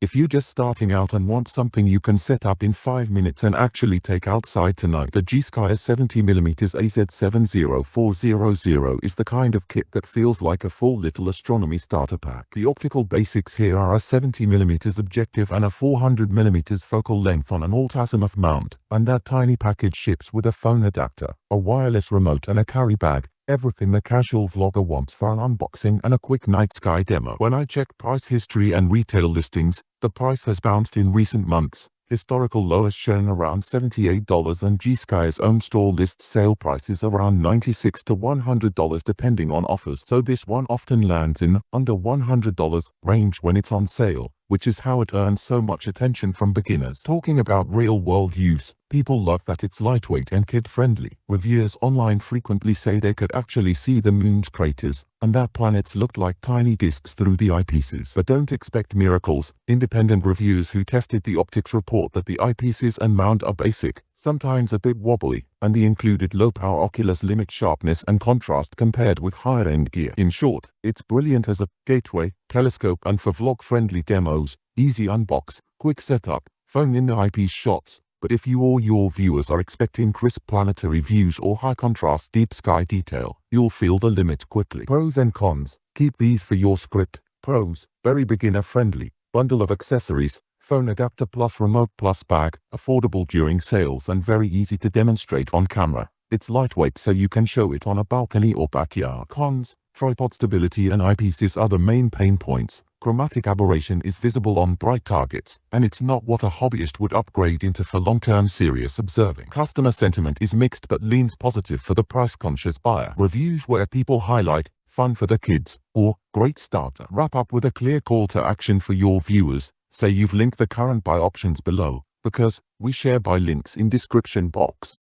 If you're just starting out and want something you can set up in 5 minutes and actually take outside tonight, the Gskyer 70mm AZ70400 is the kind of kit that feels like a full little astronomy starter pack. The optical basics here are a 70mm objective and a 400mm focal length on an alt-azimuth mount, and that tiny package ships with a phone adapter, a wireless remote and a carry bag. Everything the casual vlogger wants for an unboxing and a quick night sky demo. When I checked price history and retail listings, the price has bounced in recent months. Historical low has shown around $78 and Gskyer's own store lists sale prices around $96 to $100 depending on offers. So this one often lands in under $100 range when it's on sale, which is how it earns so much attention from beginners. Talking about real-world use, people love that it's lightweight and kid-friendly. Reviewers online frequently say they could actually see the moon's craters, and that planets looked like tiny disks through the eyepieces. But don't expect miracles. Independent reviewers who tested the optics report that the eyepieces and mount are basic, sometimes a bit wobbly, and the included low-power oculars limit sharpness and contrast compared with higher-end gear. In short, it's brilliant as a gateway telescope and for vlog-friendly demos, easy unbox, quick setup, phone in the eyepiece shots. But if you or your viewers are expecting crisp planetary views or high-contrast deep sky detail, you'll feel the limit quickly. Pros and cons. Keep these for your script. Pros: very beginner-friendly, bundle of accessories, phone adapter plus remote plus bag, affordable during sales and very easy to demonstrate on camera. It's lightweight so you can show it on a balcony or backyard. Cons: tripod stability and eyepieces are the main pain points. Chromatic aberration is visible on bright targets, and it's not what a hobbyist would upgrade into for long-term serious observing. Customer sentiment is mixed but leans positive for the price-conscious buyer. Reviews where people highlight fun for the kids or great starter. Wrap up with a clear call to action for your viewers. Say you've linked the current buy options below, because we share buy links in description box.